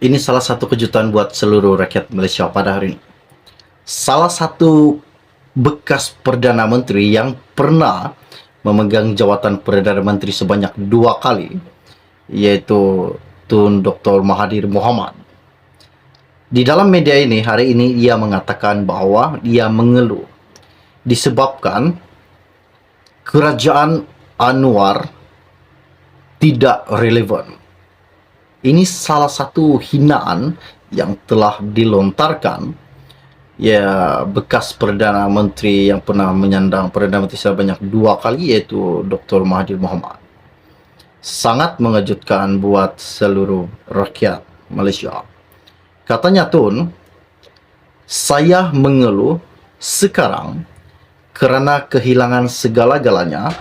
Ini salah satu kejutan buat seluruh rakyat Malaysia pada hari ini. Salah satu bekas Perdana Menteri yang pernah memegang jawatan Perdana Menteri sebanyak 2 kali, yaitu Tun Dr. Mahathir Mohamad. Di dalam media ini, hari ini ia mengatakan bahawa ia mengeluh disebabkan kerajaan Anwar tidak relevan. Ini salah satu hinaan yang telah dilontarkan bekas Perdana Menteri yang pernah menyandang Perdana Menteri sebanyak 2 kali, yaitu Dr. Mahathir Mohamad. Sangat mengejutkan buat seluruh rakyat Malaysia. Katanya Tun, saya mengeluh sekarang kerana kehilangan segala-galanya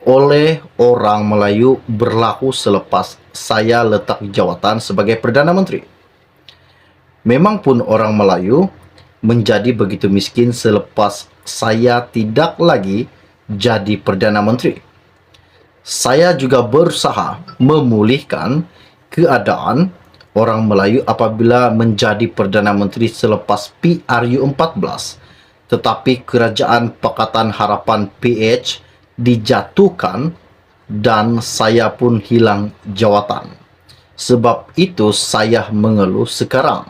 oleh orang Melayu berlaku selepas saya letak jawatan sebagai Perdana Menteri. Memang pun orang Melayu menjadi begitu miskin selepas saya tidak lagi jadi Perdana Menteri. Saya juga berusaha memulihkan keadaan orang Melayu apabila menjadi Perdana Menteri selepas PRU14. Tetapi Kerajaan Pakatan Harapan PH dijatuhkan dan saya pun hilang jawatan. Sebab itu saya mengeluh sekarang,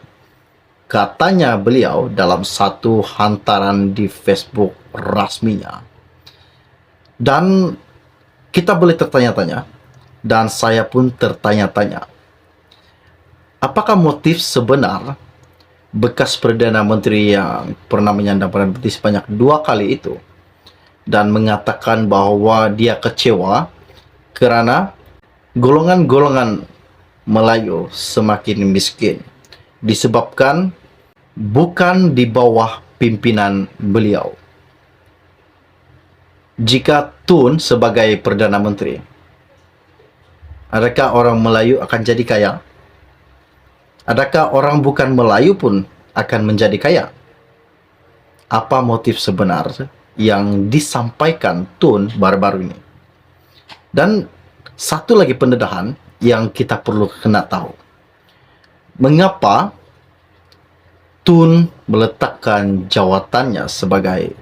katanya beliau dalam satu hantaran di Facebook rasminya. Dan kita boleh tertanya-tanya, dan saya pun tertanya-tanya, apakah motif sebenar bekas Perdana Menteri yang pernah menyandang Perdana Menteri sebanyak 2 kali itu dan mengatakan bahawa dia kecewa kerana golongan-golongan Melayu semakin miskin disebabkan bukan di bawah pimpinan beliau. Jika Tun sebagai Perdana Menteri, adakah orang Melayu akan jadi kaya? Adakah orang bukan Melayu pun akan menjadi kaya? Apa motif sebenar yang disampaikan Tun baru-baru ini? Dan satu lagi pendedahan yang kita perlu kena tahu. Mengapa Tun meletakkan jawatannya sebagai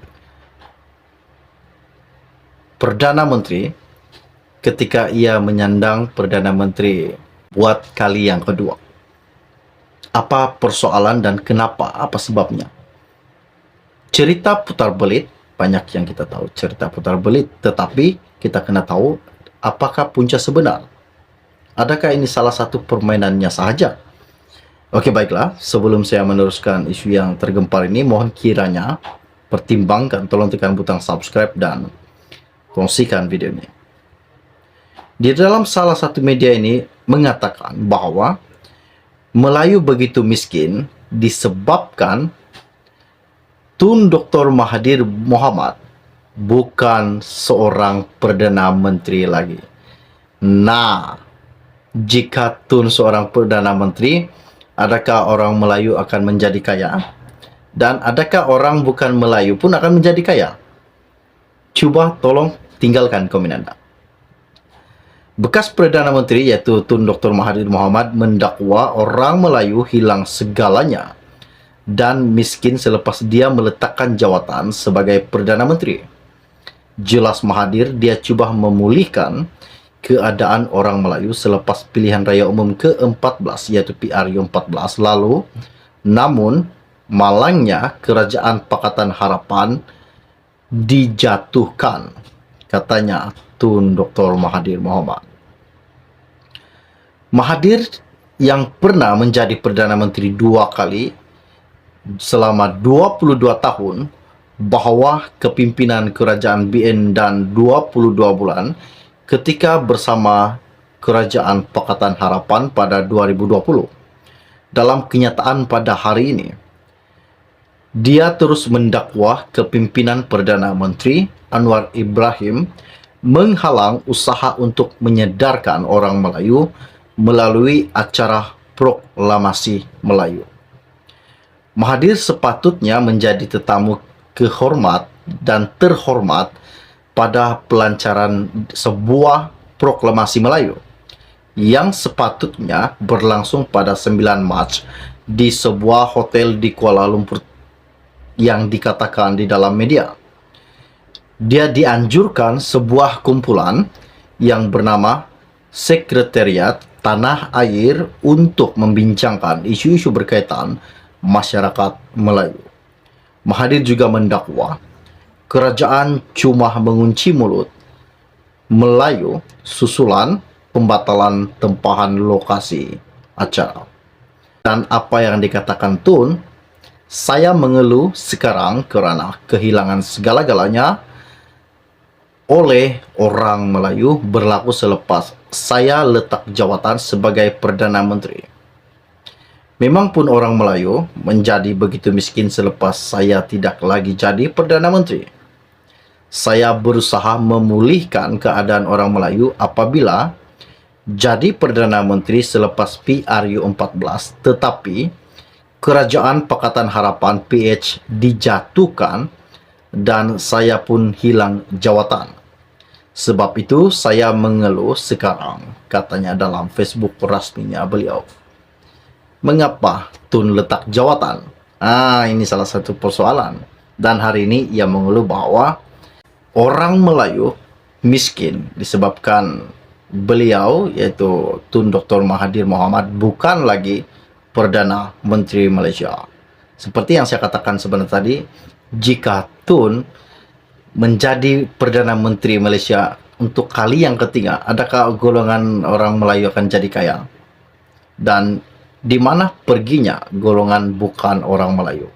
Perdana Menteri ketika ia menyandang Perdana Menteri buat kali yang kedua? Apa persoalan dan kenapa? Apa sebabnya? Cerita putar belit, banyak yang kita tahu cerita putar belit, tetapi kita kena tahu apakah punca sebenar. Adakah ini salah satu permainannya sahaja? Okey, baiklah. Sebelum saya meneruskan isu yang tergempar ini, mohon kiranya pertimbangkan, tolong tekan butang subscribe dan kongsikan video ini. Di dalam salah satu media ini mengatakan bahawa Melayu begitu miskin disebabkan Tun Dr. Mahathir Mohamad bukan seorang Perdana Menteri lagi. Nah, jika Tun seorang Perdana Menteri, adakah orang Melayu akan menjadi kaya? Dan adakah orang bukan Melayu pun akan menjadi kaya? Cuba tolong tinggalkan komen anda. Bekas Perdana Menteri iaitu Tun Dr. Mahathir Mohamad mendakwa orang Melayu hilang segalanya dan miskin selepas dia meletakkan jawatan sebagai Perdana Menteri. Jelas Mahathir dia cuba memulihkan keadaan orang Melayu selepas pilihan raya umum ke-14 iaitu PRU14 lalu, namun malangnya Kerajaan Pakatan Harapan dijatuhkan, katanya Tun Dr. Mahathir Mohamad. Mahathir yang pernah menjadi Perdana Menteri 2 kali selama 22 tahun bahawa kepimpinan Kerajaan BN dan 22 bulan ketika bersama Kerajaan Pakatan Harapan pada 2020. Dalam kenyataan pada hari ini, dia terus mendakwa kepimpinan Perdana Menteri Anwar Ibrahim menghalang usaha untuk menyedarkan orang Melayu melalui acara Proklamasi Melayu. Mahathir sepatutnya menjadi tetamu kehormat dan terhormat pada pelancaran sebuah proklamasi Melayu. yang sepatutnya berlangsung pada 9 Mac di sebuah hotel di Kuala Lumpur yang dikatakan di dalam media. Dia dianjurkan sebuah kumpulan yang bernama Sekretariat Tanah Air untuk membincangkan isu-isu berkaitan masyarakat Melayu. Mahathir juga mendakwa kerajaan cuma mengunci mulut Melayu susulan pembatalan tempahan lokasi acara. Dan apa yang dikatakan Tun, saya mengeluh sekarang kerana kehilangan segala-galanya oleh orang Melayu berlaku selepas saya letak jawatan sebagai Perdana Menteri. Memang pun orang Melayu menjadi begitu miskin selepas saya tidak lagi jadi Perdana Menteri. Saya berusaha memulihkan keadaan orang Melayu apabila jadi Perdana Menteri selepas PRU14, tetapi Kerajaan Pakatan Harapan PH dijatuhkan dan saya pun hilang jawatan. Sebab itu saya mengeluh sekarang, katanya dalam Facebook rasminya beliau. Mengapa Tun letak jawatan? Ini salah satu persoalan. Dan hari ini ia mengeluh bahwa orang Melayu miskin disebabkan beliau, yaitu Tun Dr. Mahathir Mohamad, bukan lagi Perdana Menteri Malaysia. Seperti yang saya katakan sebenarnya tadi, jika Tun menjadi Perdana Menteri Malaysia untuk kali yang ketiga, adakah golongan orang Melayu akan jadi kaya? Dan di mana perginya golongan bukan orang Melayu?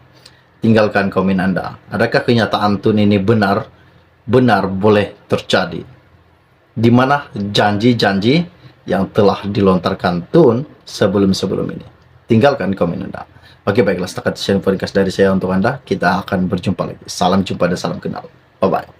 Tinggalkan komen Anda. Adakah kenyataan Tun ini benar boleh terjadi? Di mana janji-janji yang telah dilontarkan Tun sebelum-sebelum ini? Tinggalkan komen Anda. Oke, baiklah, setakat sekian podcast dari saya untuk Anda. Kita akan berjumpa lagi. Salam jumpa dan salam kenal. Bye-bye.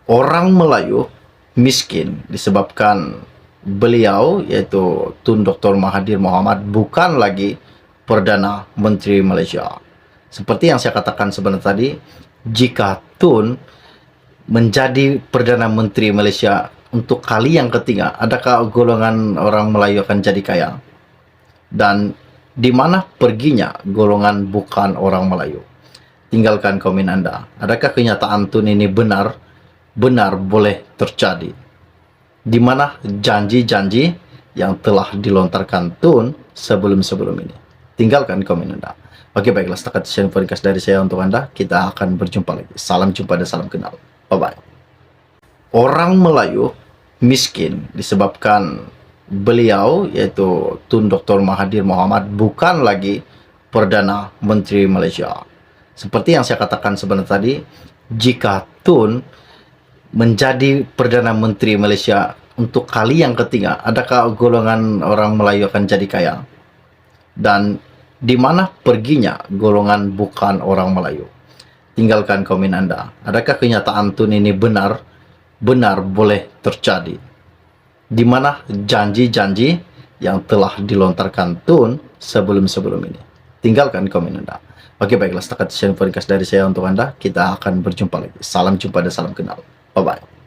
Orang Melayu miskin disebabkan beliau, yaitu Tun Dr. Mahathir Mohamad, bukan lagi Perdana Menteri Malaysia. Seperti yang saya katakan sebenarnya tadi, jika Tun menjadi Perdana Menteri Malaysia untuk kali yang ketiga, adakah golongan orang Melayu akan jadi kaya? Dan di mana perginya golongan bukan orang Melayu? Tinggalkan komen Anda. Adakah kenyataan Tun ini benar boleh terjadi? Di mana janji-janji yang telah dilontarkan Tun sebelum-sebelum ini? Tinggalkan komen Anda. Oke, baiklah, setakat sekian podcast dari saya untuk Anda. Kita akan berjumpa lagi. Salam jumpa dan salam kenal. Bye-bye. Orang Melayu miskin disebabkan beliau, yaitu Tun Dr. Mahathir Mohamad, bukan lagi Perdana Menteri Malaysia. Seperti yang saya katakan sebenarnya tadi, jika Tun menjadi Perdana Menteri Malaysia untuk kali yang ketiga, adakah golongan orang Melayu akan jadi kaya? Dan di mana perginya golongan bukan orang Melayu? Tinggalkan komen Anda. Adakah kenyataan Tun ini benar boleh terjadi? Di mana janji-janji yang telah dilontarkan Tun sebelum-sebelum ini? Tinggalkan komen Anda. Oke, baiklah, setakat sekian podcast dari saya untuk Anda. Kita akan berjumpa lagi. Salam jumpa dan salam kenal. Bye-bye.